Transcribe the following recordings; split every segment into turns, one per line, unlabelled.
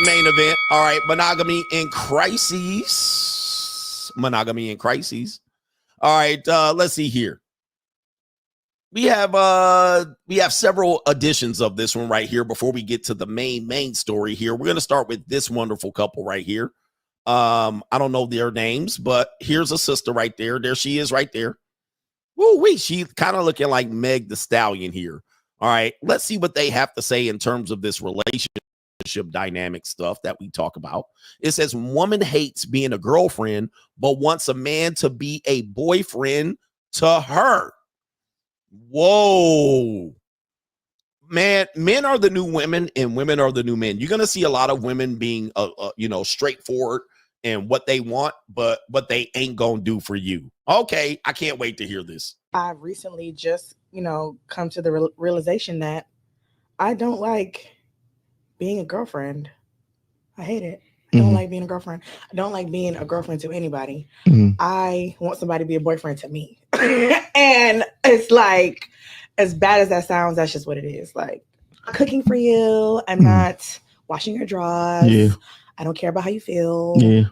Main event. All right. Monogamy in crises. Monogamy in crises. All right. Let's see here. We have several editions of this one right here before we get to the main story here. We're going to start with this wonderful couple right here. I don't know their names, but here's a sister right there. There she is right there. Woo-wee, she kind of looking like Meg the Stallion here. All right, let's see what they have to say in terms of this relationship dynamic stuff that we talk about. It says, woman hates being a girlfriend, but wants a man to be a boyfriend to her. Whoa. Man, men are the new women and women are the new men. You're going to see a lot of women being, straightforward and what they want, but what they ain't going to do for you. Okay, I can't wait to hear this.
I recently just, come to the realization that I don't like being a girlfriend. I hate it. I don't like being a girlfriend. I don't like being a girlfriend to anybody. I want somebody to be a boyfriend to me. And it's like, as bad as that sounds, that's just what it is. Like, I'm cooking for you. I'm not washing your drawers. Yeah. I don't care about how you feel. Yeah.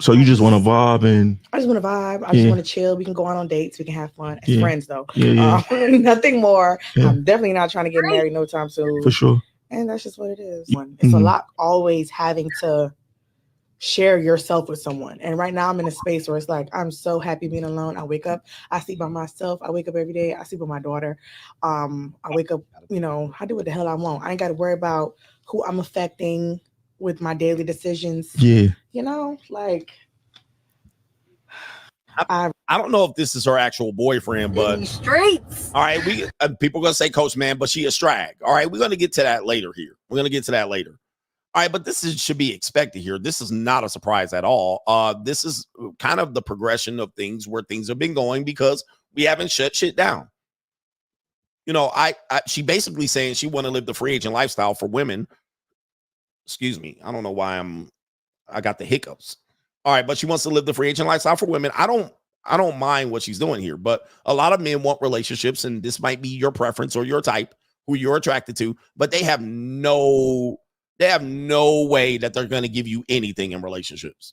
So you just want to vibe and
I just want to vibe. I just want to chill. We can go out on dates. We can have fun as friends, though. Nothing more. I'm definitely not trying to get married no time soon.
For sure.
And that's just what it is. It's a lot always having to share yourself with someone. And right now I'm in a space where it's like, I'm so happy being alone. I wake up, I sleep by myself. I wake up every day. I sleep with my daughter. I wake up, I do what the hell I want. I ain't got to worry about who I'm affecting with my daily decisions.
Yeah.
I don't know if this is her actual boyfriend, but
streets.
All right, we people are gonna say, Coach, man, but she a strag. All right, we're gonna get to that later here. We're gonna get to that later. All right, but should be expected here. This is not a surprise at all. This is kind of the progression of things where things have been going because we haven't shut shit down. She basically saying she want to live the free agent lifestyle for women. Excuse me. I don't know why I got the hiccups. All right, but she wants to live the free agent lifestyle for women. I don't mind what she's doing here, but a lot of men want relationships, and this might be your preference or your type, who you're attracted to, but they have no way that they're going to give you anything in relationships.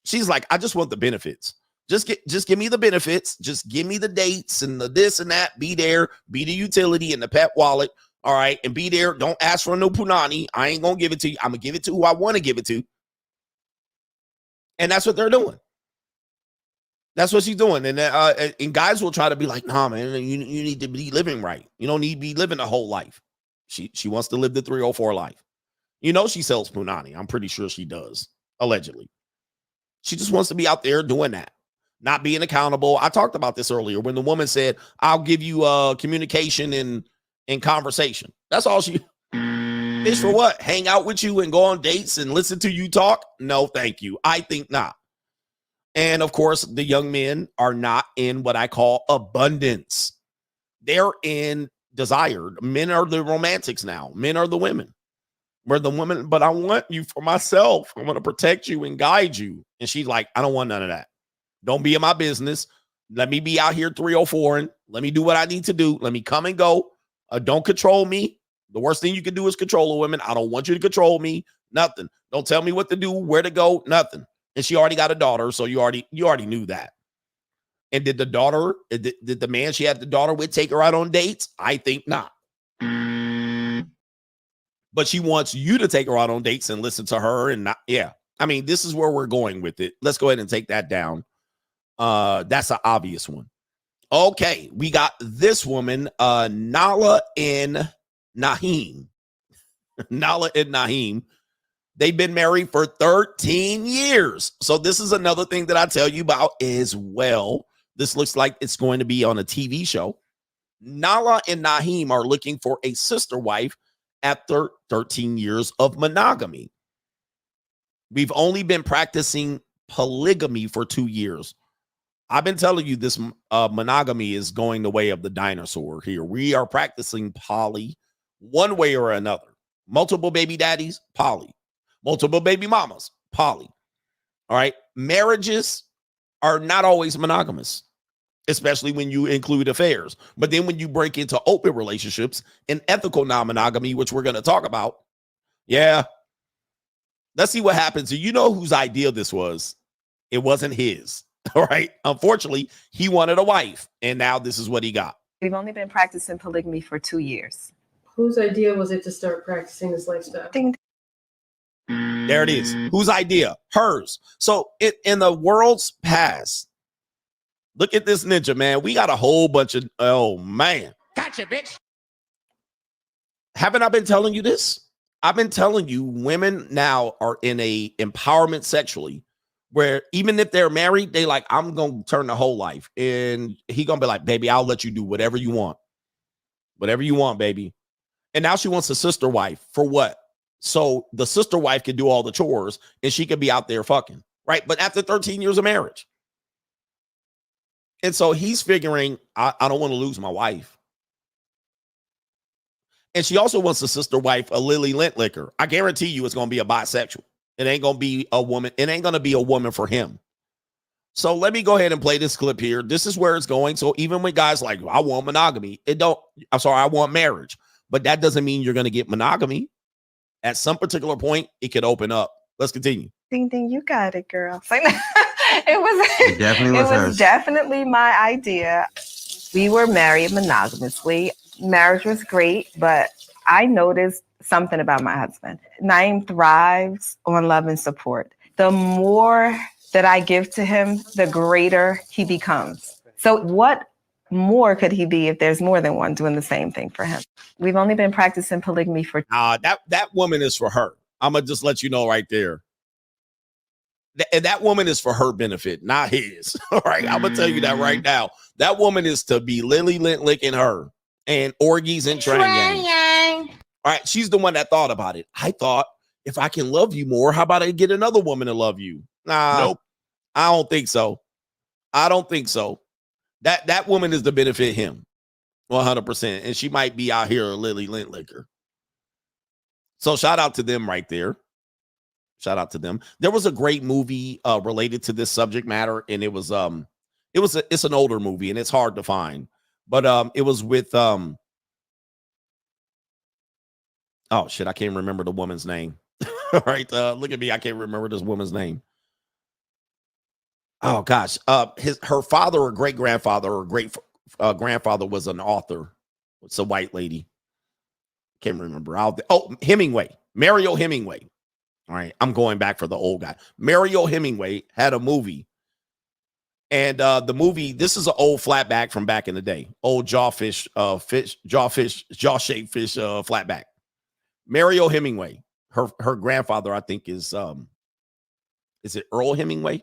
She's like, I just want the benefits. Just give me the benefits. Just give me the dates and the this and that. Be there, be the utility and the pet wallet. All right, and be there. Don't ask for no punani. I ain't gonna give it to you. I'm gonna give it to who I want to give it to. And that's what they're doing. That's what she's doing. And guys will try to be like, nah, man, you need to be living right. You don't need to be living a whole life. She wants to live the 304 life. She sells punani. I'm pretty sure she does, allegedly. She just wants to be out there doing that, not being accountable. I talked about this earlier when the woman said, I'll give you communication and conversation. That's all she is for. What? Hang out with you and go on dates and listen to you talk? No, thank you. I think not. And of course, the young men are not in what I call abundance. They're in desired. Men are the romantics now. Men are the women. We're the women, but I want you for myself. I want to protect you and guide you. And she's like, I don't want none of that. Don't be in my business. Let me be out here 304 and let me do what I need to do. Let me come and go. Don't control me. The worst thing you can do is control a woman. I don't want you to control me. Nothing. Don't tell me what to do, where to go. Nothing. And she already got a daughter, so you already knew that. And did the man she had the daughter with take her out on dates? I think not. But she wants you to take her out on dates and listen to her and not. Yeah. I mean, this is where we're going with it. Let's go ahead and take that down. That's an obvious one. Okay, we got this woman, Nala and Naheem. Nala and Naheem. They've been married for 13 years. So this is another thing that I tell you about as well. This looks like it's going to be on a TV show. Nala and Naheem are looking for a sister wife after 13 years of monogamy. We've only been practicing polygamy for 2 years. I've been telling you this monogamy is going the way of the dinosaur here. We are practicing poly one way or another. Multiple baby daddies, poly. Multiple baby mamas, poly. All right. Marriages are not always monogamous, especially when you include affairs. But then when you break into open relationships and ethical non-monogamy, which we're going to talk about, Yeah. Let's see what happens. You know whose idea this was? It wasn't his. All right. Unfortunately, he wanted a wife, and now this is what he got.
We've only been practicing polygamy for 2 years.
Whose idea was it to start practicing this lifestyle?
There it is. Whose idea? Hers. So in the world's past, look at this ninja, man. We got a whole bunch of, oh, man.
Gotcha, bitch.
Haven't I been telling you this? I've been telling you women now are in a empowerment sexually where even if they're married, they like, I'm going to turn the whole life. And he going to be like, baby, I'll let you do whatever you want. Whatever you want, baby. And now she wants a sister wife for what? So the sister wife can do all the chores and she could be out there fucking, right? But after 13 years of marriage. And so he's figuring, I don't want to lose my wife. And she also wants a sister wife, a Lily Lintlicker. I guarantee you it's going to be a bisexual. It ain't going to be a woman. It ain't going to be a woman for him. So let me go ahead and play this clip here. This is where it's going. So even with guys like, I want monogamy, I want marriage. But that doesn't mean you're going to get monogamy. At some particular point, it could open up. Let's continue.
Ding, ding, you got it, girl. It was definitely my idea. We were married monogamously. Marriage was great, but I noticed something about my husband. Naeem thrives on love and support. The more that I give to him, the greater he becomes. So what more could he be if there's more than one doing the same thing for him? We've only been practicing polygamy for...
that woman is for her. I'm going to just let you know right there. And that woman is for her benefit, not his. All right. I'm going to tell you that right now. That woman is to be Lily licking her and orgies and Trang. All right. She's the one that thought about it. I thought, if I can love you more, how about I get another woman to love you? Nah, nope. I don't think so. I don't think so. That woman is to benefit him 100%. And she might be out here a Lily Lintlicker. So shout out to them right there. Shout out to them. There was a great movie related to this subject matter, and it's an older movie and it's hard to find, but it was with oh shit, I can't remember the woman's name. All right, look at me, I can't remember this woman's name. Oh gosh, her father or great grandfather or great grandfather was an author. It's a white lady. Can't remember. Hemingway, Mario Hemingway. All right, I'm going back for the old guy. Mario Hemingway had a movie. And the movie, this is an old flatback from back in the day. Old jaw-shaped fish flatback. Mario Hemingway. Her grandfather, I think, is it Earl Hemingway?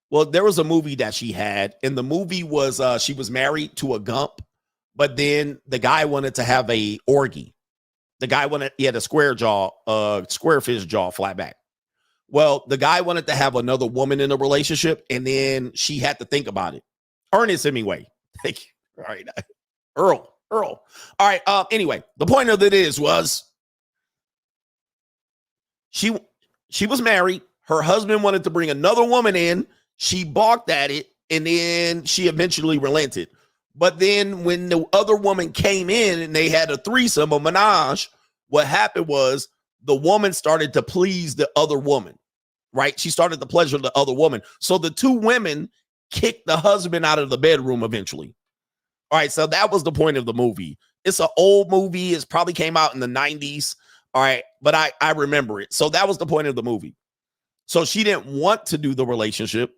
Well, there was a movie that she had, and the movie was she was married to a Gump, but then the guy wanted to have a orgy. The guy he had a square fish jaw flatback. Well, the guy wanted to have another woman in a relationship, and then she had to think about it. Ernest Hemingway. Thank you. All right. Earl. All right. Anyway, the point of it was she was married. Her husband wanted to bring another woman in. She balked at it, and then she eventually relented. But then when the other woman came in and they had a threesome, a menage, what happened was the woman started to please the other woman, right? She started to pleasure the other woman. So the two women kicked the husband out of the bedroom eventually. All right, so that was the point of the movie. It's an old movie. It probably came out in the 90s. All right, but I remember it. So that was the point of the movie. So she didn't want to do the relationship,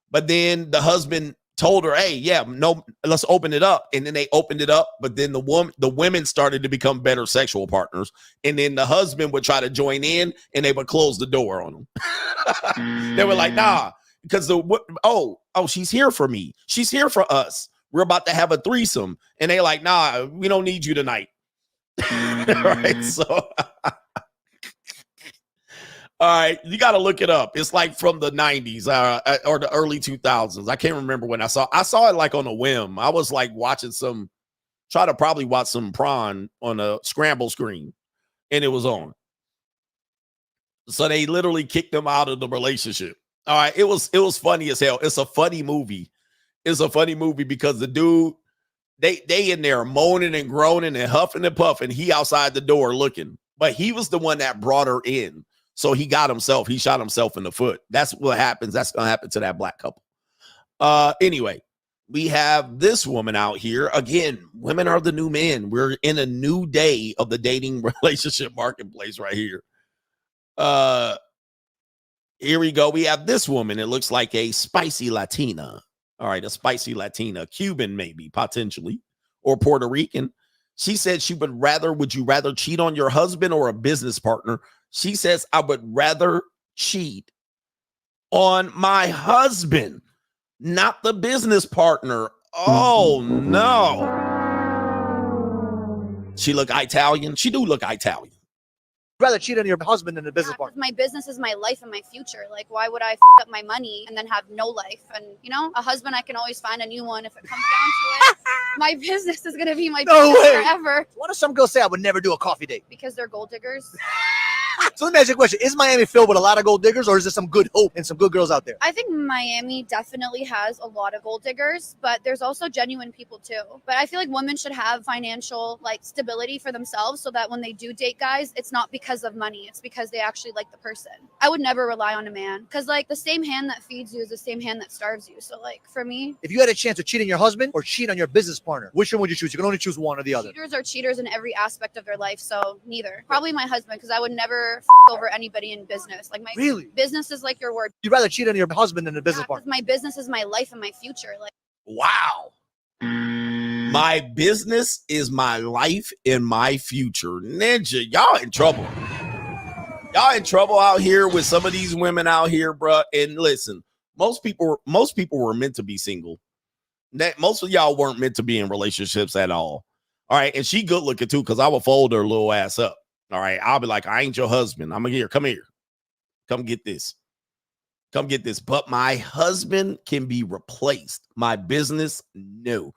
but then the husband told her, hey, yeah, no, let's open it up. And then they opened it up, but then the women started to become better sexual partners. And then the husband would try to join in and they would close the door on them. They were like, nah, because she's here for me. She's here for us. We're about to have a threesome. And they like, nah, we don't need you tonight. All right, so all right, you got to look it up. It's like from the 90s or the early 2000s. I can't remember when I saw it like on a whim. I was like try to probably watch some prawn on a scramble screen, and it was on. So they literally kicked them out of the relationship. All right, it was funny as hell. It's a funny movie. It's a funny movie because the dude, they in there moaning and groaning and huffing and puffing. He outside the door looking. but he was the one that brought her in. So he shot himself in the foot. That's what happens. That's going to happen to that black couple. Anyway, we have this woman out here. Again, women are the new men. We're in a new day of the dating relationship marketplace right here. Here we go. We have this woman. It looks like a spicy Latina. All right, a spicy Latina, Cuban maybe, potentially, or Puerto Rican. She said would you rather cheat on your husband or a business partner? She says, I would rather cheat on my husband, not the business partner. Oh, no. She look Italian. She do look Italian.
Rather cheat on your husband than a business partner.
My business is my life and my future. Like, why would I up my money and then have no life? And, a husband, I can always find a new one if it comes down to it. My business is going to be my business forever.
What if some girls say I would never do a coffee date?
Because they're gold diggers.
So let me ask you a question. Is Miami filled with a lot of gold diggers, or is there some good hope and some good girls out there?
I think Miami definitely has a lot of gold diggers, but there's also genuine people too. But I feel like women should have financial stability for themselves so that when they do date guys, it's not because of money. It's because they actually like the person. I would never rely on a man because the same hand that feeds you is the same hand that starves you. So for me,
if you had a chance to cheat on your husband or cheat on your business partner, which one would you choose? You can only choose one or the other.
Cheaters are cheaters in every aspect of their life. So neither. Probably my husband, because I would never over anybody in business. My business is your word.
You'd rather cheat on your husband than a business partner.
My business is my life and my future.
Wow. My business is my life and my future. Ninja, y'all in trouble. Y'all in trouble out here with some of these women out here, bruh. And listen, most people were meant to be single. Most of y'all weren't meant to be in relationships at all. All right. And she good looking too, because I would fold her little ass up. All right. I'll be like, I ain't your husband. I'm here. Come here. Come get this. Come get this. But my husband can be replaced. My business, no.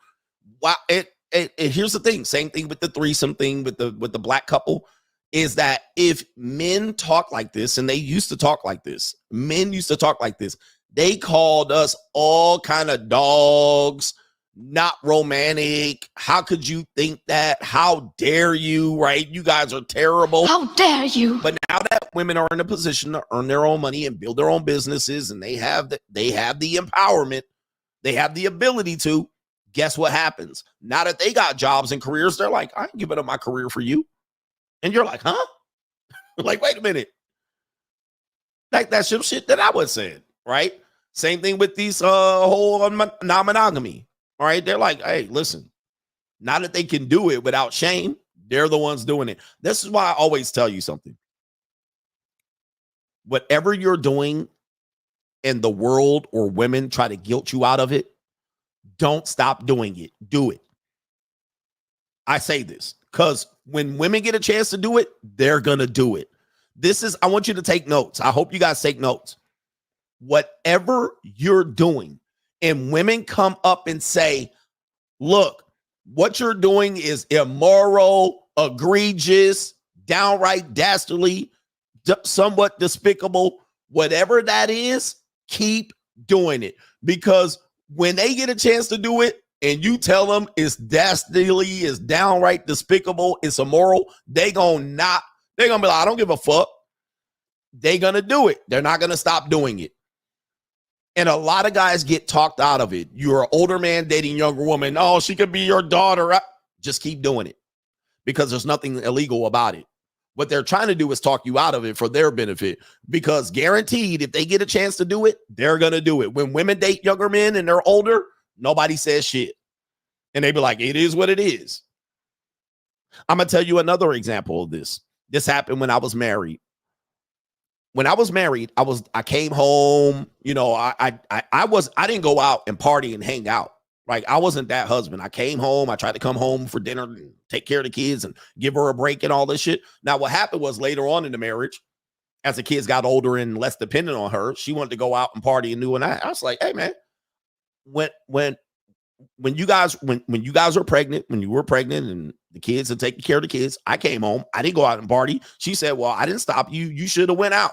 Wow. Here's the thing. Same thing with the threesome thing with the black couple, is that if men talk like this, and they used to talk like this, men used to talk like this, they called us all kind of dogs, not romantic. How could you think that? How dare you, right? You guys are terrible.
How dare you?
But now that women are in a position to earn their own money and build their own businesses, and they have the empowerment, they have the ability to, guess what happens? Now that they got jobs and careers, they're like, I ain't giving up my career for you. And you're like, huh? Wait a minute. That's some shit that I was saying, right? Same thing with these whole non-monogamy. All right, they're like, hey, listen, now that they can do it without shame, they're the ones doing it. This is why I always tell you something. Whatever you're doing and the world or women try to guilt you out of it, don't stop doing it. Do it. I say this because when women get a chance to do it, they're going to do it. I want you to take notes. I hope you guys take notes. Whatever you're doing, and women come up and say, look, what you're doing is immoral, egregious, downright dastardly, somewhat despicable. Whatever that is, keep doing it. Because when they get a chance to do it and you tell them it's dastardly, it's downright despicable, it's immoral, they're going to be like, I don't give a fuck. They're going to do it. They're not going to stop doing it. And a lot of guys get talked out of it. You're an older man dating a younger woman. Oh, she could be your daughter. Just keep doing it because there's nothing illegal about it. What they're trying to do is talk you out of it for their benefit, because guaranteed, if they get a chance to do it, they're going to do it. When women date younger men and they're older, nobody says shit. And they be like, it is what it is. I'm going to tell you another example of this. This happened when I was married. When I was married, I came home, I didn't go out and party and hang out. Like, I wasn't that husband. I came home, I tried to come home for dinner and take care of the kids and give her a break and all this shit. Now, what happened was later on in the marriage, as the kids got older and less dependent on her, she wanted to go out and party and do. And I was like, hey man, when you guys were pregnant, when you were pregnant and the kids and taking care of the kids, I came home. I didn't go out and party. She said, well, I didn't stop you. You should have went out.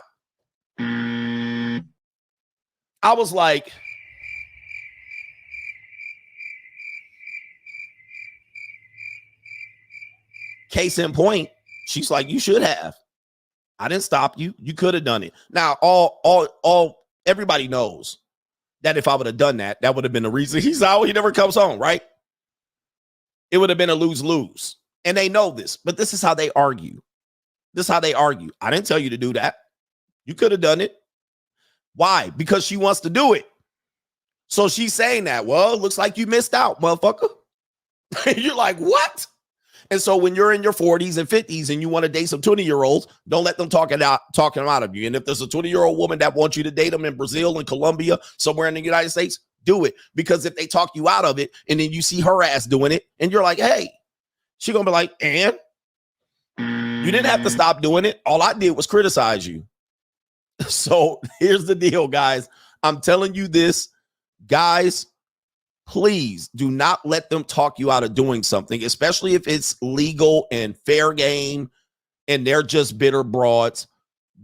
I was like, case in point, She's like, you should have. I didn't stop you. You could have done it. Now, everybody knows that if I would have done that, that would have been the reason he's out. He never comes home, right? It would have been a lose-lose. And they know this, but this is how they argue. This is how they argue. I didn't tell you to do that. You could have done it. Why? Because she wants to do it. So she's saying that, well, it looks like you missed out, motherfucker. You're like, what? And so when you're in your 40s and 50s and you want to date some 20-year-olds, don't let them talking them out of you. And if there's a 20-year-old woman that wants you to date them in Brazil and Colombia, somewhere in the United States, do it. Because if they talk you out of it and then you see her ass doing it and you're like, hey, she's going to be like, and you didn't have to stop doing it. All I did was criticize you. So here's the deal, guys. I'm telling you this, guys. Please do not let them talk you out of doing something, especially if it's legal and fair game and they're just bitter broads.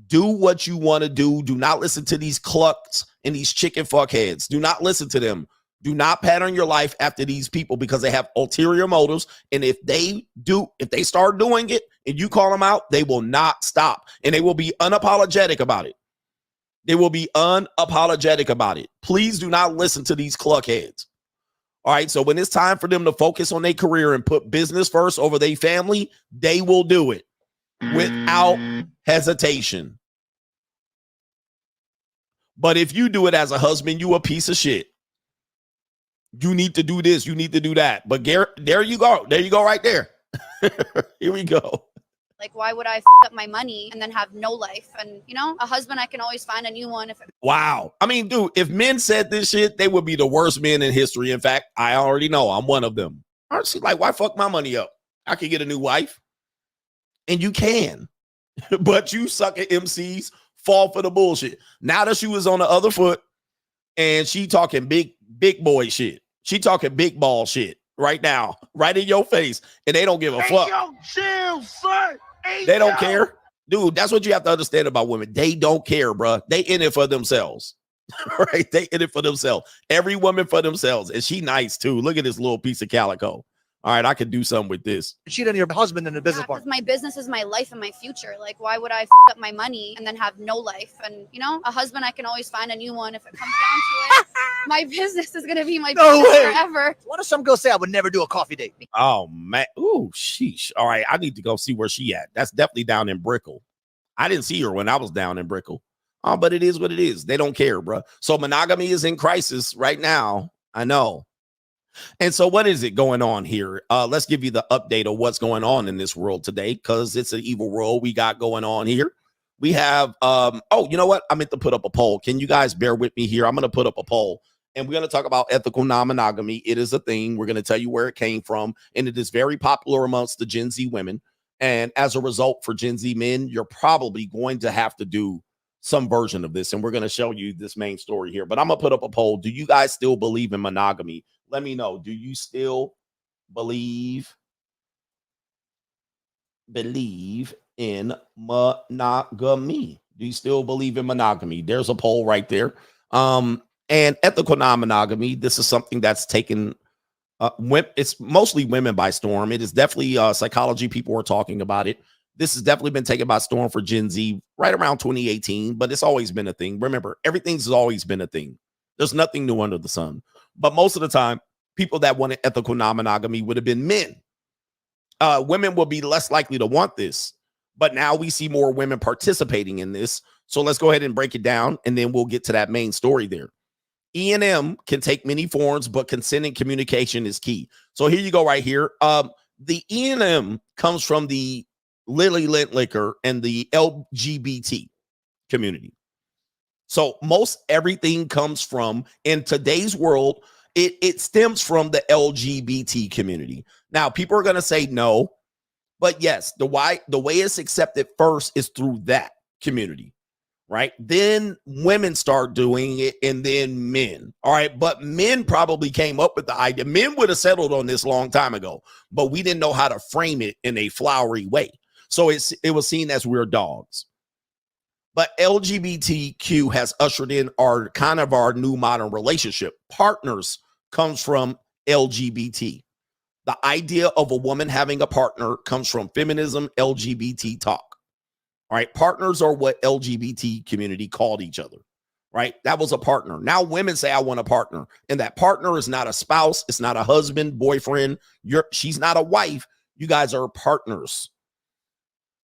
Do what you want to do. Do not listen to these clucks and these chicken fuckheads. Do not listen to them. Do not pattern your life after these people because they have ulterior motives. And if they start doing it and you call them out, they will not stop and they will be unapologetic about it. They will be unapologetic about it. Please do not listen to these cluckheads. All right, so when it's time for them to focus on their career and put business first over their family, they will do it without hesitation. But if you do it as a husband, you a piece of shit. You need to do this, you need to do that. But there you go. There you go right there. Here we go.
Like, why would I up my money and then have no life? And, a husband, I can always find a new one.
Wow. I mean, dude, if men said this shit, they would be the worst men in history. In fact, I already know I'm one of them. Honestly, like, why fuck my money up? I can get a new wife. And you can. But you suck at MCs, fall for the bullshit. Now that she was on the other foot and she talking big boy shit. She talking big ball shit right now, right in your face. And they don't give a fuck.
Yo, chill, son.
They don't care. Dude, that's what you have to understand about women. They don't care, bro. They in it for themselves. Right? They in it for themselves. Every woman for themselves. And she nice too. Look at this little piece of calico. All right, I could do something with this.
Cheat on your husband and a business partner.
My business is my life and my future. Like, why would I up my money and then have no life? And, a husband, I can always find a new one if it comes down to it. My business is going to be my business forever.
What if some girl say I would never do a coffee date?
Oh, man. Ooh, sheesh. All right, I need to go see where she at. That's definitely down in Brickell. I didn't see her when I was down in Brickell. Oh, but it is what it is. They don't care, bro. So monogamy is in crisis right now. I know. And so what is it going on here? Let's give you the update of what's going on in this world today, because it's an evil world we got going on here. We have, you know what? I meant to put up a poll. Can you guys bear with me here? I'm going to put up a poll, and we're going to talk about ethical non-monogamy. It is a thing. We're going to tell you where it came from, and it is very popular amongst the Gen Z women. And as a result, for Gen Z men, you're probably going to have to do some version of this, and we're going to show you this main story here. But I'm going to put up a poll. Do you guys still believe in monogamy? Let me know. Do you still believe in monogamy? Do you still believe in monogamy? There's a poll right there. And ethical non-monogamy, this is something that's taken it's mostly women by storm. It is definitely psychology. People are talking about it. This has definitely been taken by storm for Gen Z right around 2018, but it's always been a thing. Remember, everything's always been a thing. There's nothing new under the sun. But most of the time, people that wanted ethical non-monogamy would have been men. Women will be less likely to want this. But now we see more women participating in this. So let's go ahead and break it down, and then we'll get to that main story there. E&M can take many forms, but consent and communication is key. So here you go right here. The E&M comes from the Lily Littlicker and the LGBT community. So most everything comes from, in today's world, it stems from the LGBT community. Now, people are going to say no, but yes, the way it's accepted first is through that community, right? Then women start doing it, and then men. All right, but men probably came up with the idea. Men would have settled on this long time ago, but we didn't know how to frame it in a flowery way. So it was seen as we're dogs. But LGBTQ has ushered in our new modern relationship. Partners comes from LGBT. The idea of a woman having a partner comes from feminism, LGBT talk. All right. Partners are what LGBT community called each other. Right. That was a partner. Now women say, I want a partner. And that partner is not a spouse. It's not a husband, boyfriend. She's not a wife. You guys are partners.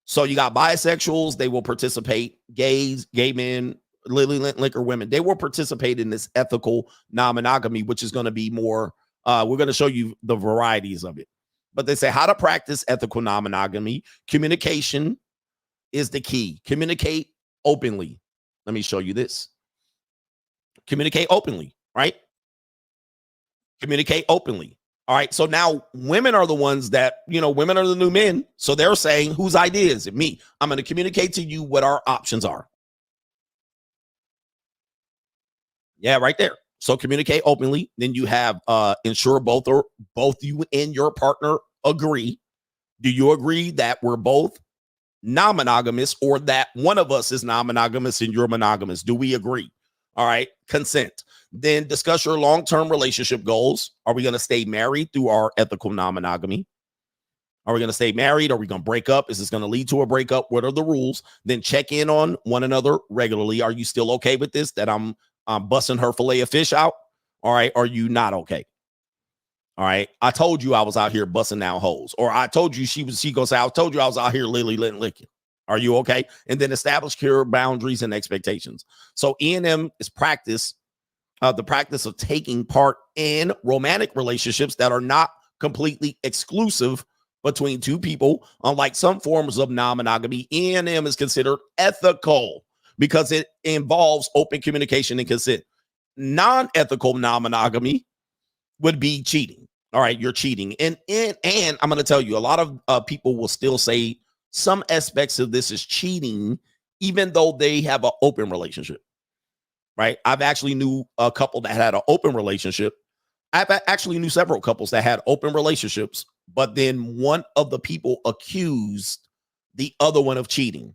So you got bisexuals. They will participate. Gays, gay men, Lily Licker women. They will participate in this ethical non-monogamy, which is going to be more. We're going to show you the varieties of it. But they say how to practice ethical non-monogamy. Communication is the key. Communicate openly. Let me show you this. Communicate openly, right? Communicate openly. All right. So now women are the ones that, women are the new men. So they're saying, whose idea is it? Me. I'm going to communicate to you what our options are. Yeah, right there. So communicate openly. Then you have ensure both you and your partner agree. Do you agree that we're both non-monogamous, or that one of us is non-monogamous and you're monogamous? Do we agree? All right. Consent. Then discuss your long-term relationship goals. Are we going to stay married through our ethical non-monogamy? Are we going to stay married? Are we going to break up? Is this going to lead to a breakup? What are the rules? Then check in on one another regularly. Are you still okay with this? That I'm busting her fillet of fish out? All right. Are you not okay? All right. I told you I was out here busting down holes. Or I told you she gonna say, I told you I was out here lily licking. Are you okay? And then establish clear boundaries and expectations. So E&M is practice, the practice of taking part in romantic relationships that are not completely exclusive between two people. Unlike some forms of non-monogamy, E&M is considered ethical because it involves open communication and consent. Non-ethical non-monogamy would be cheating. All right, you're cheating. And I'm going to tell you, a lot of people will still say some aspects of this is cheating, even though they have an open relationship, right? I've actually knew a couple that had an open relationship. I've actually knew several couples that had open relationships, but then one of the people accused the other one of cheating.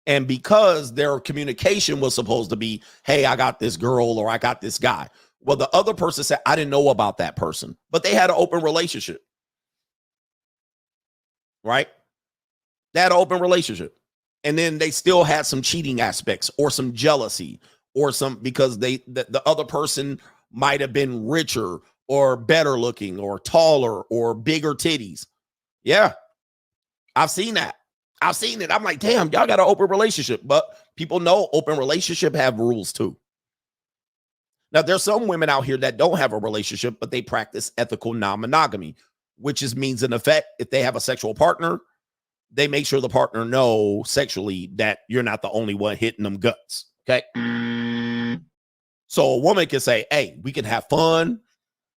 And because their communication was supposed to be, hey, I got this girl or I got this guy. Well, the other person said, I didn't know about that person, but they had an open relationship. Right? They had an open relationship. And then they still had some cheating aspects or some jealousy or some, because the other person might have been richer or better looking or taller or bigger titties. Yeah. I've seen that. I've seen it. I'm like, damn, y'all got an open relationship, but people know open relationship have rules too. Now, there's some women out here that don't have a relationship, but they practice ethical non-monogamy, which means in effect, if they have a sexual partner, they make sure the partner know sexually that you're not the only one hitting them guts. Okay. So a woman can say, hey, we can have fun.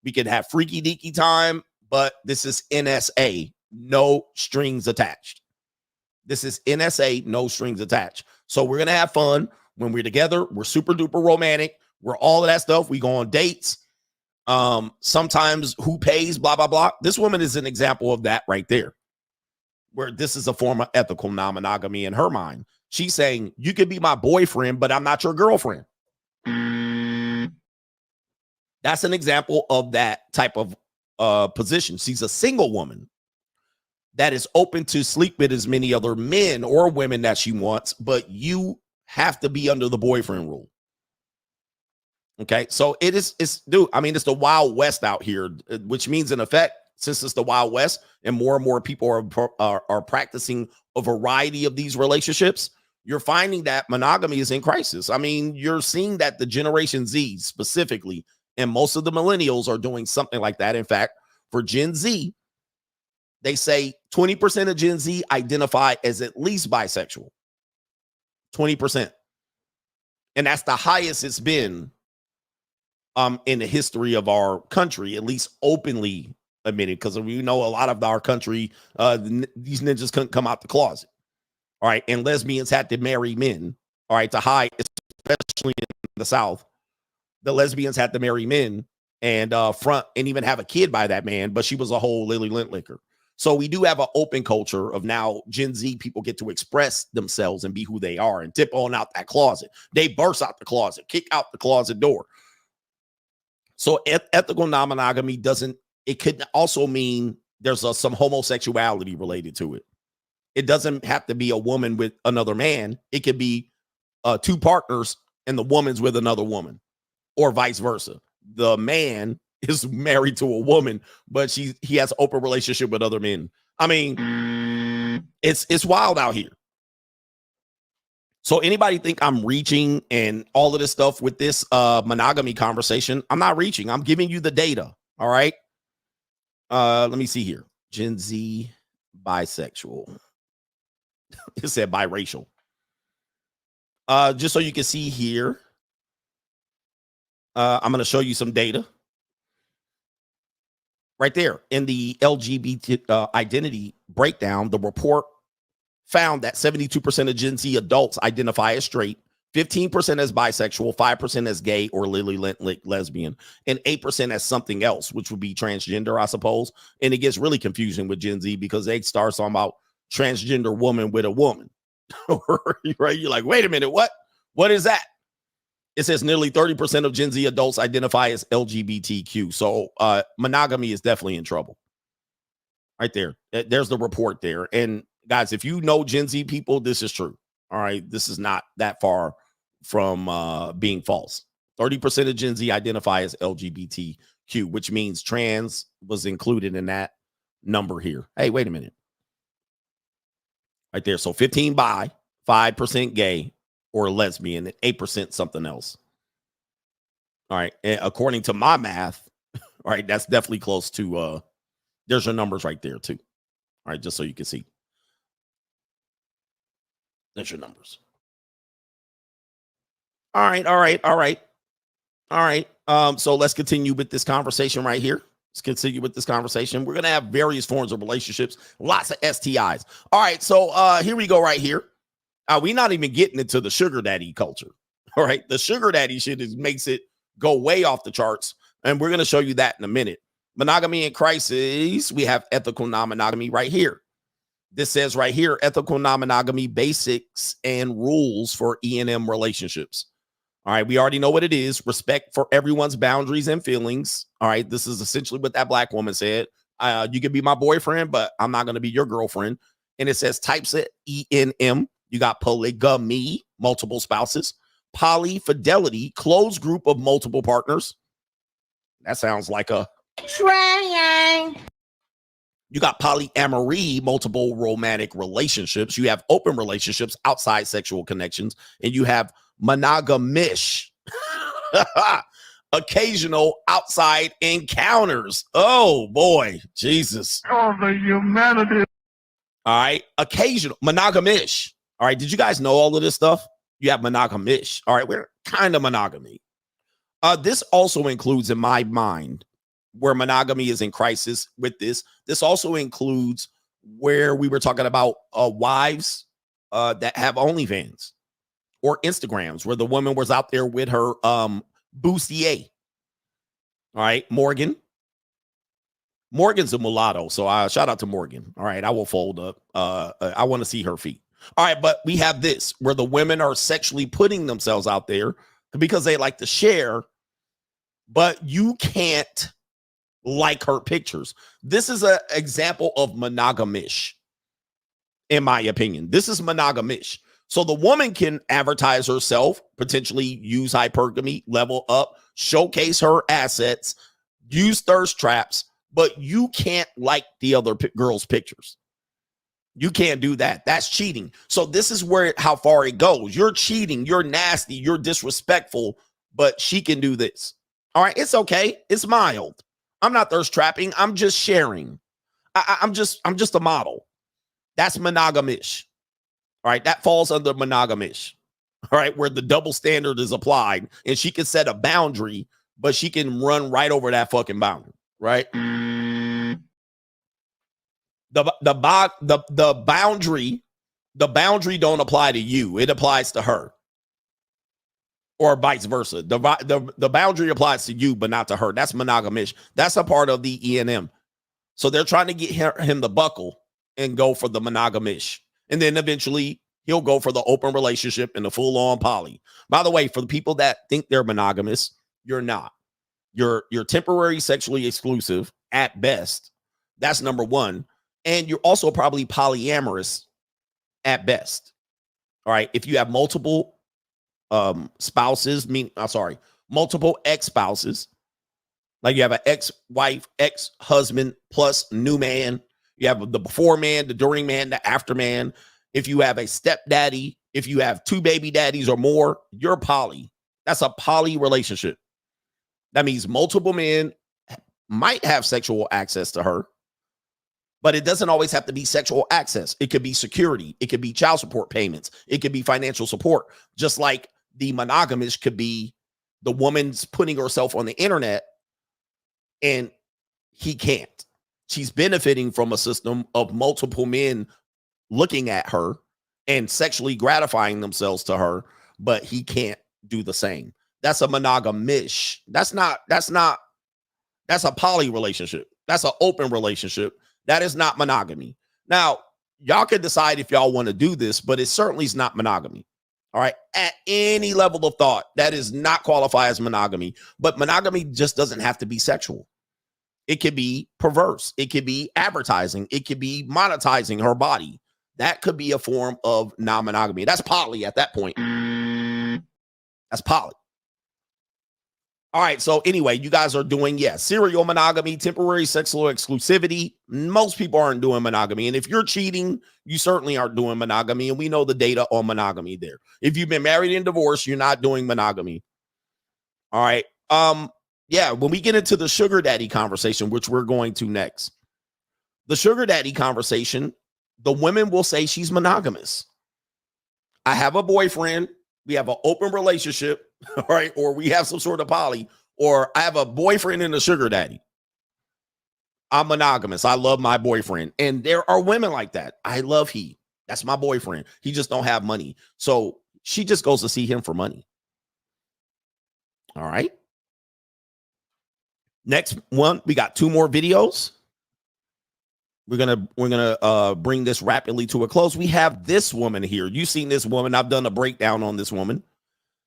We can have freaky deaky time, but this is NSA, no strings attached. This is NSA, no strings attached. So we're going to have fun when we're together. We're super duper romantic. We're all of that stuff. We go on dates. Sometimes who pays, blah, blah, blah. This woman is an example of that right there, where this is a form of ethical non-monogamy in her mind. She's saying, you could be my boyfriend, but I'm not your girlfriend. That's an example of that type of position. She's a single woman that is open to sleep with as many other men or women that she wants, but you have to be under the boyfriend rule. Okay, so it's the Wild West out here, which means in effect, since it's the Wild West and more people are practicing a variety of these relationships, you're finding that monogamy is in crisis. I mean, you're seeing that the Generation Z specifically, and most of the millennials are doing something like that. In fact, for Gen Z, they say 20% of Gen Z identify as at least bisexual. 20%. And that's the highest it's been in the history of our country, at least openly admitted, because we know a lot of our country, these ninjas couldn't come out the closet. All right. And lesbians had to marry men. All right. To hide, especially in the South, the lesbians had to marry men and front and even have a kid by that man. But she was a whole Lily Lintlicker. So we do have an open culture of now Gen Z people get to express themselves and be who they are and tip on out that closet. They burst out the closet, kick out the closet door. So ethical non-monogamy doesn't it could also mean there's some homosexuality related to it. It doesn't have to be a woman with another man. It could be two partners and the woman's with another woman, or vice versa. The man is married to a woman, but he has an open relationship with other men. I mean, it's wild out here. So anybody think I'm reaching and all of this stuff with this monogamy conversation? I'm not reaching. I'm giving you the data. All right. Let me see here. Gen Z bisexual. It said biracial. Just so you can see here, I'm going to show you some data right there in the LGBT identity breakdown. The report found that 72% of Gen Z adults identify as straight, 15% as bisexual, 5% as gay or lesbian, and 8% as something else, which would be transgender, I suppose. And it gets really confusing with Gen Z because they start talking about transgender woman with a woman. Right? You're like, wait a minute, what? What is that? It says nearly 30% of Gen Z adults identify as LGBTQ. So monogamy is definitely in trouble. Right there. There's the report there. And guys, if you know Gen Z people, this is true. All right. This is not that far from being false. 30% of Gen Z identify as LGBTQ, which means trans was included in that number here. Hey, wait a minute. Right there. So 15 bi, 5% gay or lesbian, and 8% something else. All right. And according to my math, all right, that's definitely close to there's your numbers right there too. All right, just so you can see. There's your numbers. All right. So let's continue with this conversation right here. Let's continue with this conversation. We're going to have various forms of relationships, lots of STIs. All right. So here we go right here. We're not even getting into the sugar daddy culture. All right. The sugar daddy shit makes it go way off the charts. And we're going to show you that in a minute. Monogamy in crisis. We have ethical non-monogamy right here. This says right here, ethical non-monogamy basics and rules for E&M relationships. All right, we already know what it is. Respect for everyone's boundaries and feelings. All right, this is essentially what that black woman said. You can be my boyfriend, but I'm not going to be your girlfriend. And it says types of E&M. You got polygamy, multiple spouses. Polyfidelity, closed group of multiple partners. That sounds like a triangle. You got polyamory, multiple romantic relationships. You have open relationships outside sexual connections. And you have monogamish, occasional outside encounters. Oh, boy. Jesus.
Oh, the humanity.
All right. Occasional, monogamish. All right. Did you guys know all of this stuff? You have monogamish. All right. We're kind of monogamy. This also includes, in my mind, where monogamy is in crisis with this. This also includes where we were talking about wives that have OnlyFans or Instagrams, where the woman was out there with her bustier. All right, Morgan's a mulatto, so shout out to Morgan. All right, I will fold up. I want to see her feet. All right, but we have this where the women are sexually putting themselves out there because they like to share, but you can't like her pictures. This is an example of monogamish, in my opinion. This is monogamish. So the woman can advertise herself, potentially use hypergamy, level up, showcase her assets, use thirst traps, but you can't like the other girl's pictures. You can't do that. That's cheating. So this is how far it goes. You're cheating. You're nasty. You're disrespectful, but she can do this. All right. It's okay. It's mild. I'm not thirst trapping. I'm just sharing. I'm just a model. That's monogamish. All right. That falls under monogamish. All right. Where the double standard is applied and she can set a boundary, but she can run right over that fucking boundary. Right. The boundary don't apply to you. It applies to her. Or vice versa. The boundary applies to you, but not to her. That's monogamish. That's a part of the E&M. So they're trying to get him to buckle and go for the monogamish. And then eventually he'll go for the open relationship and the full-on poly. By the way, for the people that think they're monogamous, you're not. You're temporary sexually exclusive at best. That's number one. And you're also probably polyamorous at best. All right. If you have multiple spouses, multiple ex-spouses, like you have an ex-wife, ex-husband plus new man. You have the before man, the during man, the after man. If you have a stepdaddy, if you have 2 baby daddies or more, you're poly. That's a poly relationship. That means multiple men might have sexual access to her, but it doesn't always have to be sexual access. It could be security. It could be child support payments. It could be financial support. Just like the monogamous could be the woman's putting herself on the internet and he can't. She's benefiting from a system of multiple men looking at her and sexually gratifying themselves to her, but he can't do the same. That's a monogamish. That's a poly relationship. That's an open relationship. That is not monogamy. Now, y'all can decide if y'all want to do this, but it certainly is not monogamy. All right. At any level of thought, that is not qualify as monogamy. But monogamy just doesn't have to be sexual. It could be perverse. It could be advertising. It could be monetizing her body. That could be a form of non-monogamy. That's poly at that point. That's poly. All right. So anyway, you guys are doing, serial monogamy, temporary sexual exclusivity. Most people aren't doing monogamy. And if you're cheating, you certainly aren't doing monogamy. And we know the data on monogamy there. If you've been married and divorced, you're not doing monogamy. All right. When we get into the sugar daddy conversation, which we're going to next, the sugar daddy conversation, the women will say she's monogamous. I have a boyfriend. We have an open relationship. All right. Or we have some sort of poly, or I have a boyfriend and a sugar daddy. I'm monogamous. I love my boyfriend. And there are women like that. I love he. That's my boyfriend. He just don't have money. So she just goes to see him for money. All right. Next one, we got 2 more videos. We're gonna bring this rapidly to a close. We have this woman here. You've seen this woman. I've done a breakdown on this woman.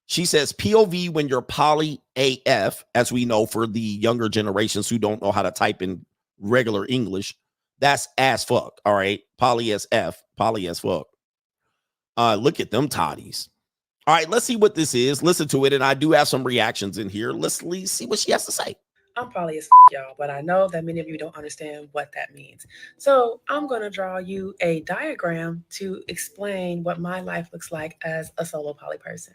She says POV when you're poly AF, as we know for the younger generations who don't know how to type in regular English, that's as fuck. All right. Poly as F, poly as fuck. Look at them toddies. All right. Let's see what this is. Listen to it. And I do have some reactions in here. Let's see what she has to say.
I'm poly as y'all, but I know that many of you don't understand what that means. So I'm going to draw you a diagram to explain what my life looks like as a solo poly person.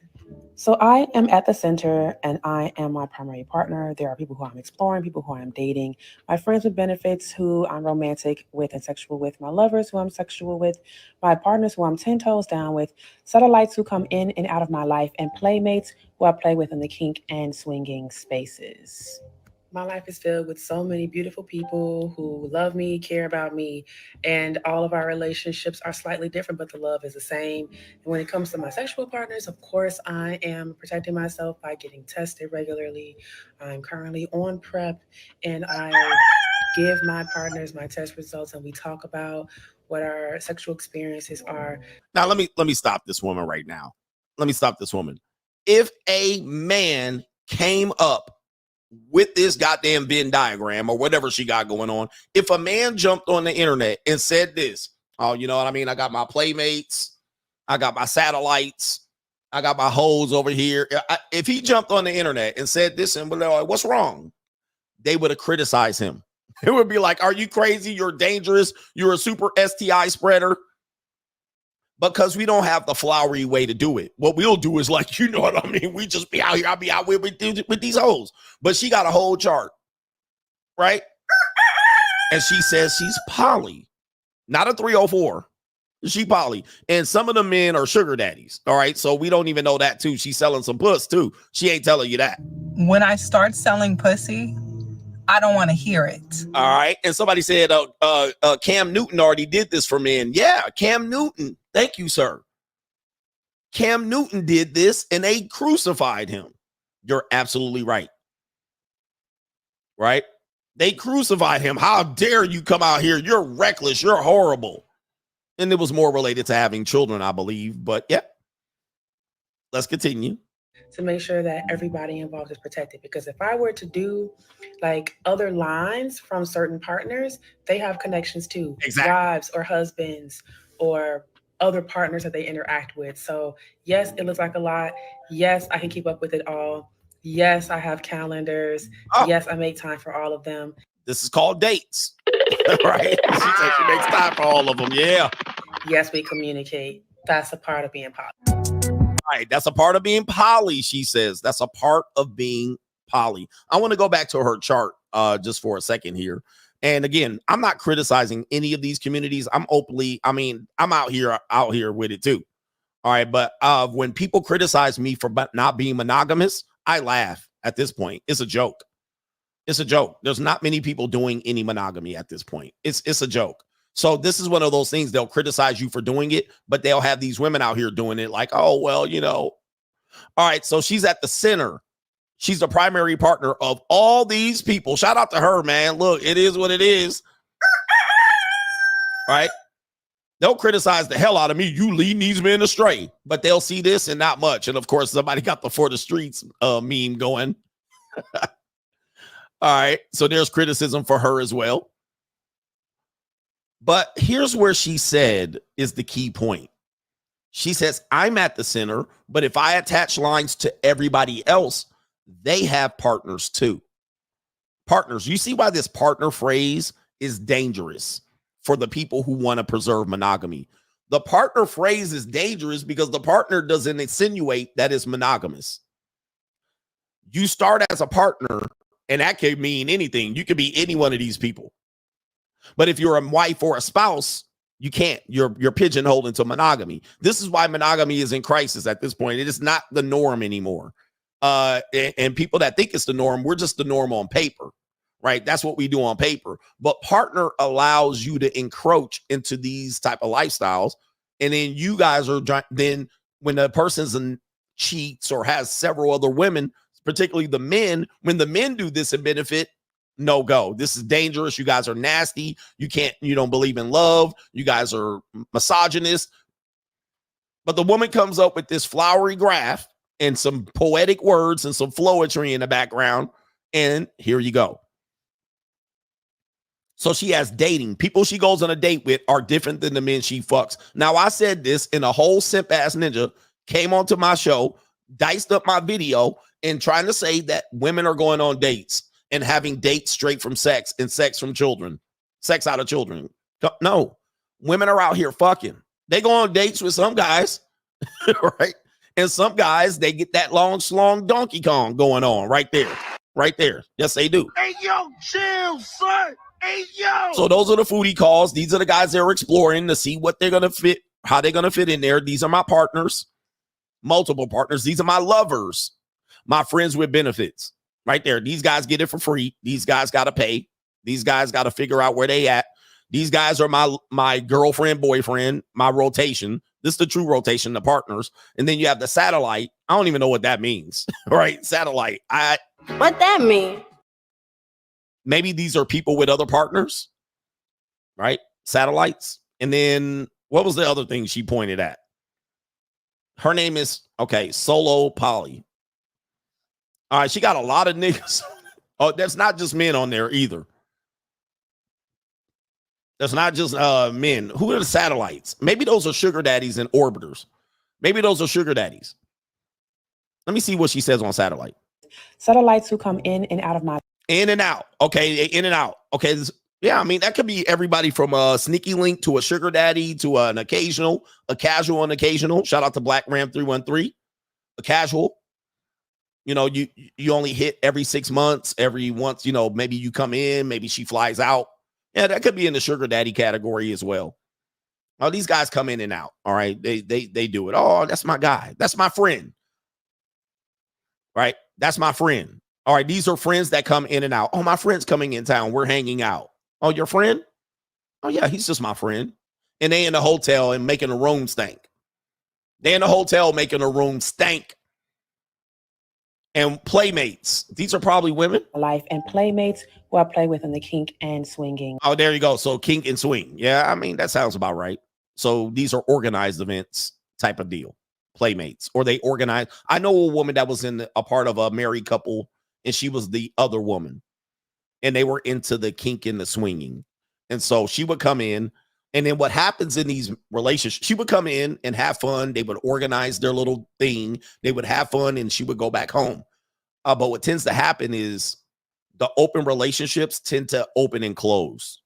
So I am at the center and I am my primary partner. There are people who I'm exploring, people who I'm dating, my friends with benefits who I'm romantic with and sexual with, my lovers who I'm sexual with, my partners who I'm 10 toes down with, satellites who come in and out of my life, and playmates who I play with in the kink and swinging spaces. My life is filled with so many beautiful people who love me, care about me, and all of our relationships are slightly different, but the love is the same. And when it comes to my sexual partners, of course, I am protecting myself by getting tested regularly. I'm currently on PrEP, and I give my partners my test results, and we talk about what our sexual experiences are.
Now, let me stop this woman right now. Let me stop this woman. If a man came up with this goddamn Venn diagram or whatever she got going on, if a man jumped on the internet and said this, oh, you know what I mean? I got my playmates, I got my satellites, I got my hoes over here. If he jumped on the internet and said this and what's wrong? They would have criticized him. It would be like, are you crazy? You're dangerous. You're a super STI spreader. Because we don't have the flowery way to do it. What we'll do is like, you know what I mean? We just be out here. I'll be out with these hoes. But she got a whole chart, right? And she says she's poly, not a 304. She poly. And some of the men are sugar daddies. All right. So we don't even know that too. She's selling some puss too. She ain't telling you that.
When I start selling pussy, I don't want to hear it.
All right. And somebody said Cam Newton already did this for men. Yeah, Cam Newton. Thank you, sir. Cam Newton did this and they crucified him. You're absolutely right. Right? They crucified him. How dare you come out here? You're reckless. You're horrible. And it was more related to having children, I believe. But yeah, let's continue.
to make sure that everybody involved is protected. Because if I were to do like other lines from certain partners, they have connections to wives or husbands or other partners that they interact with. So yes, it looks like a lot. Yes, I can keep up with it all. Yes, I have calendars. Yes, I make time for all of them.
This is called dates, right? She said she makes time for all of them. Yeah.
Yes, we communicate. That's a part of being poly.
Right. That's a part of being poly, she says. That's a part of being poly. I want to go back to her chart just for a second here. And again, I'm not criticizing any of these communities. I'm out here with it too. All right. But when people criticize me for not being monogamous, I laugh at this point. It's a joke. It's a joke. There's not many people doing any monogamy at this point. It's a joke. So this is one of those things, they'll criticize you for doing it, but they'll have these women out here doing it like, oh, well, you know. All right, so she's at the center. She's the primary partner of all these people. Shout out to her, man. Look, it is what it is. Right? They'll criticize the hell out of me. You leading these men astray, but they'll see this and not much. And of course, somebody got the For the Streets meme going. All right, so there's criticism for her as well. But here's where she said is the key point. She says, I'm at the center, but if I attach lines to everybody else, they have partners too. Partners. You see why this partner phrase is dangerous for the people who want to preserve monogamy. The partner phrase is dangerous because the partner doesn't insinuate that it's monogamous. You start as a partner, and that could mean anything. You could be any one of these people. But if you're a wife or a spouse, you can't. You're pigeonholed into monogamy. This is why monogamy is in crisis at this point. It is not the norm anymore. And people that think it's the norm, we're just the norm on paper, right? That's what we do on paper. But partner allows you to encroach into these type of lifestyles. And then you guys are then when the person's cheats or has several other women, particularly the men, when the men do this and benefit, no go. This is dangerous. You guys are nasty. You don't believe in love. You guys are misogynist. But the woman comes up with this flowery graph and some poetic words and some flowetry in the background. And here you go. So she has dating. People she goes on a date with are different than the men she fucks. Now, I said this and a whole simp ass ninja came onto my show, diced up my video and trying to say that women are going on dates and having dates straight from sex and sex from children, sex out of children. No, women are out here fucking. They go on dates with some guys, right? And some guys, they get that long slong Donkey Kong going on right there, right there. Yes, they do.
Hey, yo, chill, son. Hey, yo.
So those are the foodie calls. These are the guys they're exploring to see what they're going to fit, how they're going to fit in there. These are my partners, multiple partners. These are my lovers, my friends with benefits. Right there. These guys get it for free. These guys got to pay. These guys got to figure out where they at. These guys are my girlfriend, boyfriend, my rotation. This is the true rotation, the partners. And then you have the satellite. I don't even know what that means. Right? Satellite.
What that mean?
Maybe these are people with other partners. Right? Satellites. And then what was the other thing she pointed at? Her name is, Solo Poly. All right, she got a lot of niggas. Oh, that's not just men on there either. That's not just men. Who are the satellites? Maybe those are sugar daddies and orbiters. Maybe those are sugar daddies. Let me see what she says on satellite.
Satellites who come in and out of my...
In and out. Okay, in and out. Okay, yeah, I mean, that could be everybody from a sneaky link to a sugar daddy to a casual and occasional. Shout out to Black Ram 313. A casual. You know, you only hit every 6 months, every once, maybe you come in, maybe she flies out. Yeah, that could be in the sugar daddy category as well. Oh, these guys come in and out. All right. They do it. Oh, that's my guy. That's my friend. Right. That's my friend. All right. These are friends that come in and out. Oh, my friend's coming in town. We're hanging out. Oh, your friend? Oh, yeah, he's just my friend. And they in the hotel and making a room stink. They in the hotel making a room stank. And playmates. These are probably women.
Life and playmates who I play with in the kink and swinging.
Oh, there you go. So kink and swing. Yeah, I mean, that sounds about right. So these are organized events type of deal. playmates, or they organize. I know a woman that was in a part of a married couple, and she was the other woman, and they were into the kink and the swinging. And so she would come in, and then what happens in these relationships, she would come in and have fun. They would organize their little thing. They would have fun, and she would go back home. But what tends to happen is the open relationships tend to open and close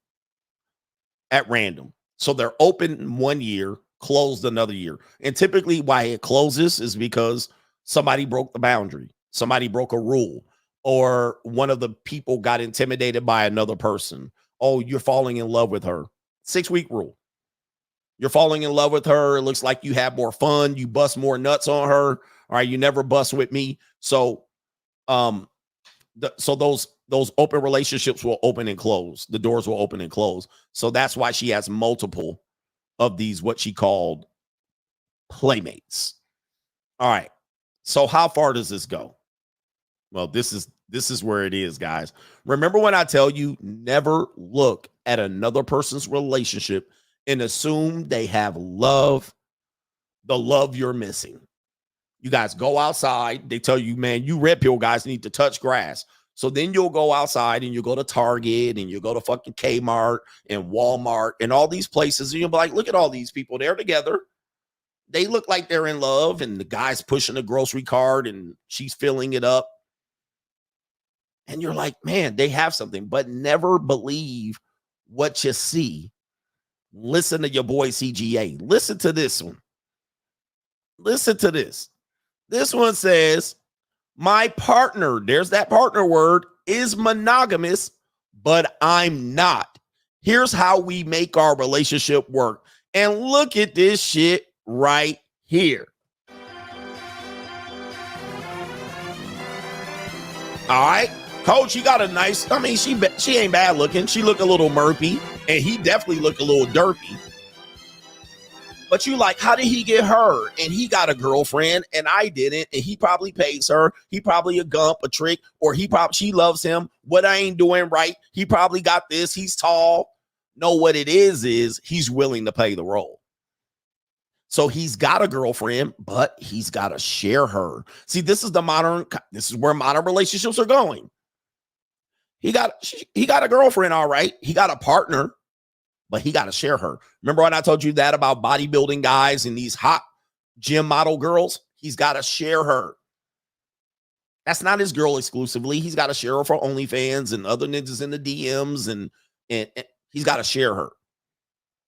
at random. So they're open 1 year, closed another year. And typically why it closes is because somebody broke the boundary. Somebody broke a rule, or one of the people got intimidated by another person. Oh, you're falling in love with her. 6-week rule. You're falling in love with her. It looks like you have more fun. You bust more nuts on her. All right. You never bust with me. So, those open relationships will open and close. The doors will open and close. So that's why she has multiple of these, what she called playmates. All right. So how far does this go? Well, this is where it is, guys. Remember when I tell you, never look at another person's relationship and assume they have love, the love you're missing. You guys go outside. They tell you, man, you red pill guys need to touch grass. So then you'll go outside and you go to Target and you go to fucking Kmart and Walmart and all these places. And you'll be like, look at all these people. They're together. They look like they're in love. And the guy's pushing a grocery cart and she's filling it up. And you're like, man, they have something. But never believe what you see. Listen to your boy CGA. Listen to this one. Listen to this. This one says, my partner, there's that partner word, is monogamous, but I'm not. Here's how we make our relationship work. And look at this shit right here. All right. Coach, you got a nice, I mean, she ain't bad looking. She look a little murpy, and he definitely look a little derpy. But you like, how did he get her? And he got a girlfriend and I didn't. And he probably pays her. He probably a gump, a trick, or she loves him. What I ain't doing right. He probably got this. He's tall. No, what it is he's willing to play the role. So he's got a girlfriend, but he's got to share her. See, this is where modern relationships are going. He got a girlfriend. All right. He got a partner, but he got to share her. Remember when I told you that about bodybuilding guys and these hot gym model girls? He's got to share her. That's not his girl exclusively. He's got to share her for OnlyFans and other ninjas in the DMs, and he's got to share her.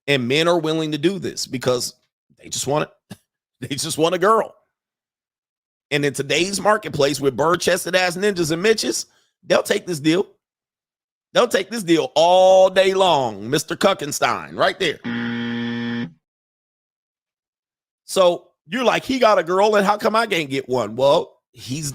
And men are willing to do this because they just want it. They just want a girl. And in today's marketplace with bird-chested ass ninjas and Mitches, they'll take this deal. They'll take this deal all day long. Mr. Kuckenstein, right there. So you're like, he got a girl, and how come I can't get one? Well, he's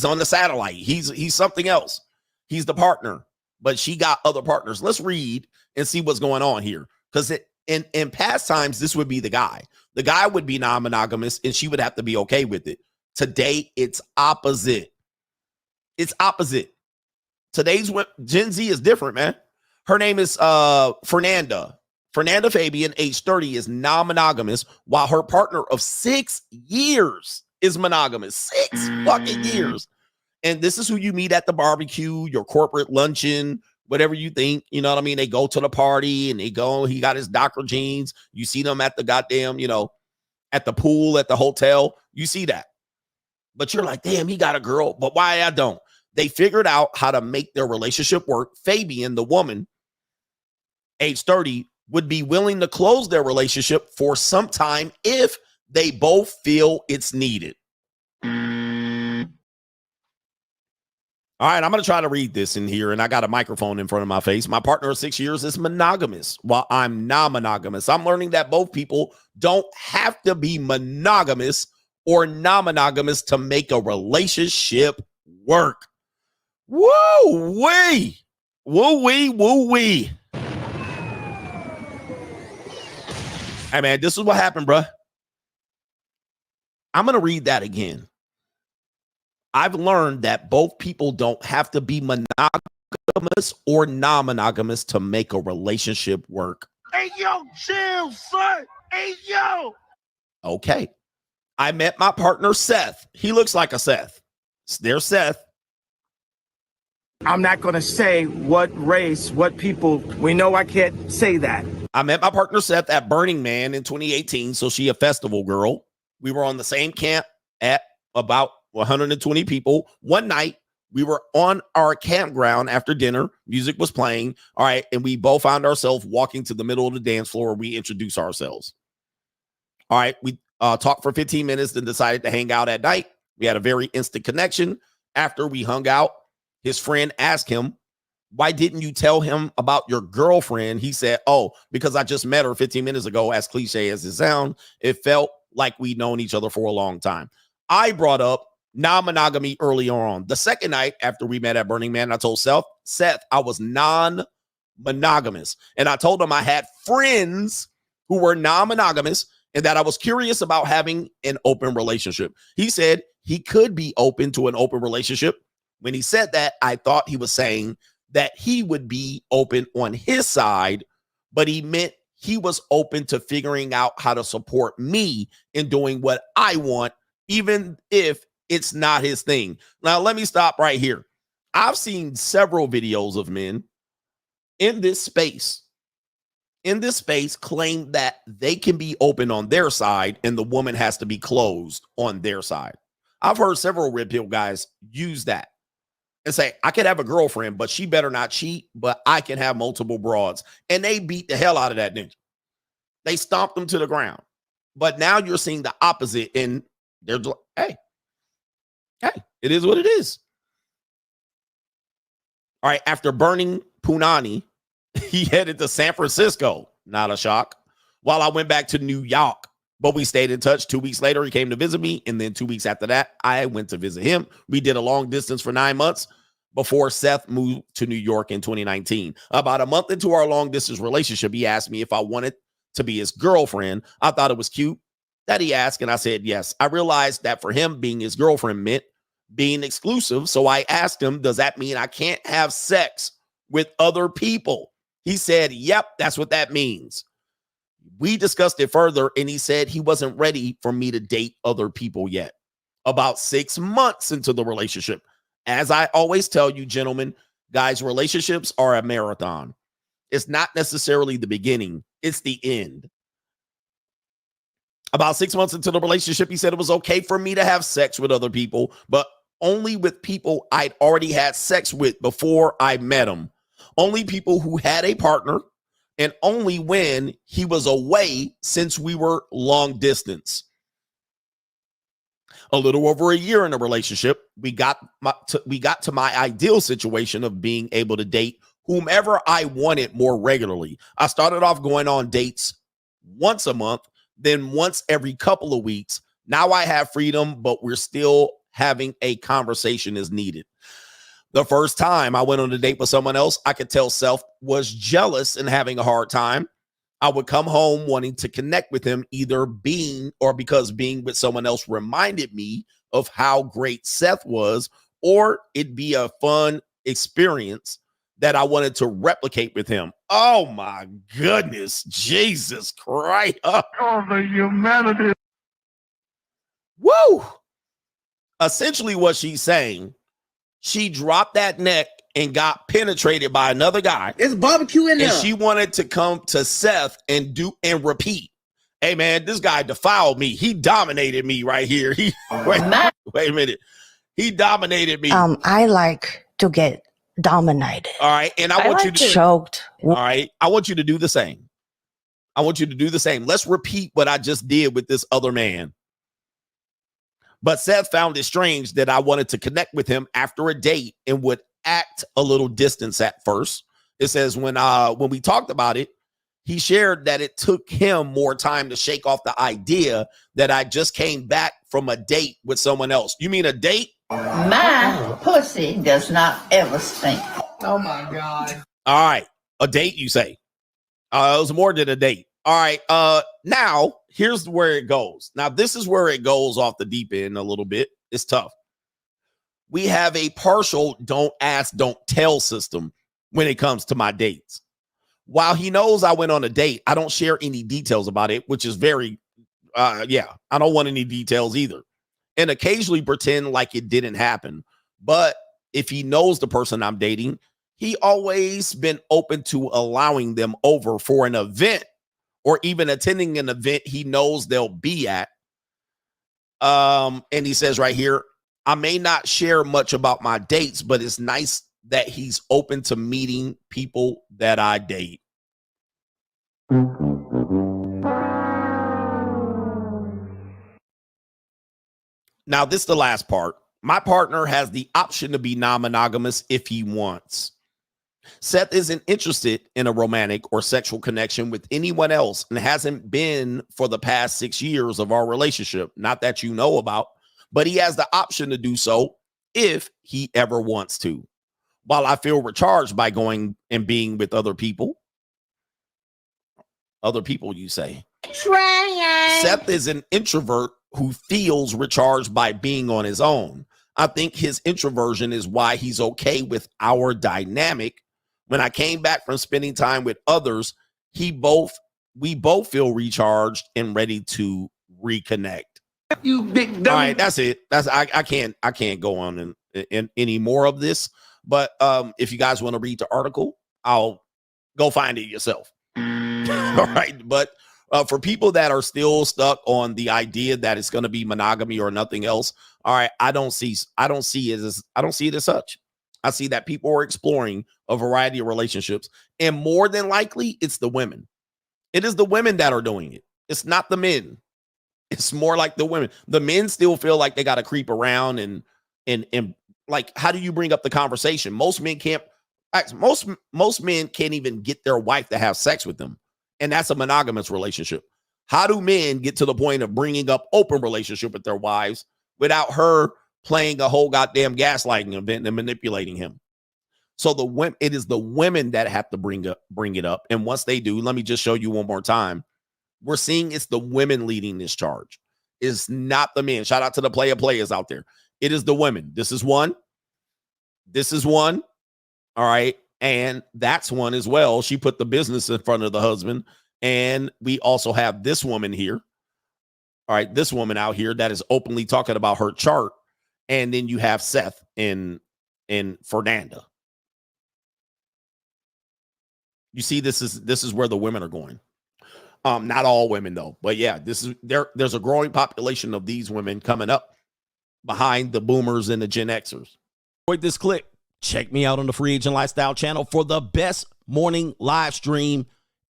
on the satellite. He's something else. He's the partner, but she got other partners. Let's read and see what's going on here. Because in past times, this would be the guy. The guy would be non-monogamous, and she would have to be okay with it. Today, it's opposite. It's opposite. Today's Gen Z is different, man. Her name is Fernanda. Fernanda Fabian, age 30, is non-monogamous, while her partner of 6 years is monogamous. 6 fucking years. And this is who you meet at the barbecue, your corporate luncheon, whatever you think. You know what I mean? They go to the party and he got his Docker jeans. You see them at the goddamn, at the pool, at the hotel. You see that. But you're like, damn, he got a girl. But why I don't? They figured out how to make their relationship work. Fabian, the woman, age 30, would be willing to close their relationship for some time if they both feel it's needed. All right, I'm going to try to read this in here, and I got a microphone in front of my face. My partner of 6 years is monogamous, while I'm non-monogamous. I'm learning that both people don't have to be monogamous or non-monogamous to make a relationship work. Woo-wee. Woo-wee, woo-wee. Hey, man, this is what happened, bruh. I'm going to read that again. I've learned that both people don't have to be monogamous or non-monogamous to make a relationship work.
Hey, yo, chill, son. Hey, yo.
Okay. I met my partner, Seth. He looks like a Seth. There's Seth.
I'm not going to say what race, what people. We know I can't say that.
I met my partner, Seth, at Burning Man in 2018. So she a festival girl. We were on the same camp at about 120 people. One night, we were on our campground after dinner. Music was playing. All right. And we both found ourselves walking to the middle of the dance floor. We introduced ourselves. All right. We talked for 15 minutes, then decided to hang out at night. We had a very instant connection. After we hung out, his friend asked him, why didn't you tell him about your girlfriend? He said, oh, because I just met her 15 minutes ago. As cliche as it sounds, it felt like we'd known each other for a long time. I brought up non-monogamy early on. The second night after we met at Burning Man, I told Seth I was non-monogamous. And I told him I had friends who were non-monogamous and that I was curious about having an open relationship. He said he could be open to an open relationship. When he said that, I thought he was saying that he would be open on his side, but he meant he was open to figuring out how to support me in doing what I want, even if it's not his thing. Now, let me stop right here. I've seen several videos of men in this space claim that they can be open on their side and the woman has to be closed on their side. I've heard several red pill guys use that and say, I could have a girlfriend, but she better not cheat, but I can have multiple broads. And they beat the hell out of that ninja. They stomped them to the ground. But now you're seeing the opposite, and they're like, hey, it is what it is. All right, after burning Punani, he headed to San Francisco. Not a shock. While I went back to New York, but we stayed in touch. 2 weeks later, he came to visit me. And then 2 weeks after that, I went to visit him. We did a long distance for 9 months before Seth moved to New York in 2019. About a month into our long distance relationship, he asked me if I wanted to be his girlfriend. I thought it was cute that he asked, and I said yes. I realized that for him, being his girlfriend meant being exclusive. So I asked him, does that mean I can't have sex with other people? He said, yep, that's what that means. We discussed it further, and he said he wasn't ready for me to date other people yet. About 6 months into the relationship, as I always tell you, gentlemen, guys, relationships are a marathon. It's not necessarily the beginning, it's the end. About 6 months into the relationship, he said it was okay for me to have sex with other people, but only with people I'd already had sex with before I met him. Only people who had a partner, and only when he was away, since we were long distance. A little over a year in a relationship, we got to my ideal situation of being able to date whomever I wanted more regularly. I started off going on dates once a month, then once every couple of weeks. Now I have freedom, but we're still having a conversation as needed. The first time I went on a date with someone else, I could tell Seth was jealous and having a hard time. I would come home wanting to connect with him, either being or because being with someone else reminded me of how great Seth was, or it'd be a fun experience that I wanted to replicate with him. Oh my goodness, Jesus Christ. Oh, the humanity. Woo! Essentially what she's saying, she dropped that neck and got penetrated by another guy.
It's barbecue in there.
And she wanted to come to Seth and do and repeat. Hey man, this guy defiled me. He dominated me right here. Wait a minute. He dominated me.
I like to get dominated.
All right. And I want you to
choked.
All right. I want you to do the same. I want you to do the same. Let's repeat what I just did with this other man. But Seth found it strange that I wanted to connect with him after a date and would act a little distance at first. It says when we talked about it, he shared that it took him more time to shake off the idea that I just came back from a date with someone else. You mean a date?
My pussy does not ever stink.
Oh my God.
All right. A date, you say? It was more than a date. All right. Now here's where it goes. Now, this is where it goes off the deep end a little bit. It's tough. We have a partial don't ask, don't tell system when it comes to my dates. While he knows I went on a date, I don't share any details about it, which is very Yeah, I don't want any details either. And occasionally pretend like it didn't happen. But if he knows the person I'm dating, he always been open to allowing them over for an event or even attending an event he knows they'll be at. And he says right here, I may not share much about my dates, but it's nice that he's open to meeting people that I date. Now, this is the last part. My partner has the option to be non-monogamous if he wants. Seth isn't interested in a romantic or sexual connection with anyone else and hasn't been for the past 6 years of our relationship. Not that you know about, but he has the option to do so if he ever wants to. While I feel recharged by going and being with other people, you say. Seth is an introvert who feels recharged by being on his own. I think his introversion is why he's okay with our dynamic. When I came back from spending time with others, we both feel recharged and ready to reconnect. You big dummy. All right, that's it. I can't go on in any more of this. But if you guys want to read the article, I'll go find it yourself. All right, but for people that are still stuck on the idea that it's going to be monogamy or nothing else, all right, I don't see it as such. I see that people are exploring a variety of relationships, and more than likely, it's the women. It is the women that are doing it. It's not the men. It's more like the women. The men still feel like they got to creep around and like, how do you bring up the conversation? Most men can't. Most men can't even get their wife to have sex with them, and that's a monogamous relationship. How do men get to the point of bringing up open relationship with their wives without her playing a whole goddamn gaslighting event and manipulating him? So it is the women that have to bring it up, and once they do, let me just show you one more time. We're seeing it's the women leading this charge. It's not the men. Shout out to the players out there. It is the women. This is one. This is one. All right. And that's one as well. She put the business in front of the husband. And we also have this woman here. All right. This woman out here that is openly talking about her chart. And then you have Seth and Fernanda. You see, this is where the women are going. Not all women though, but yeah, there's a growing population of these women coming up behind the boomers and the Gen Xers. Enjoyed this clip? Check me out on the Free Agent Lifestyle channel for the best morning live stream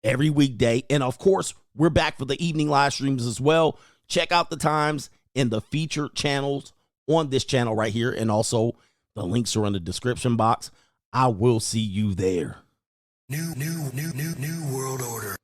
every weekday. And of course, we're back for the evening live streams as well. Check out the times in the featured channels on this channel right here. And also the links are in the description box. I will see you there.
New world order.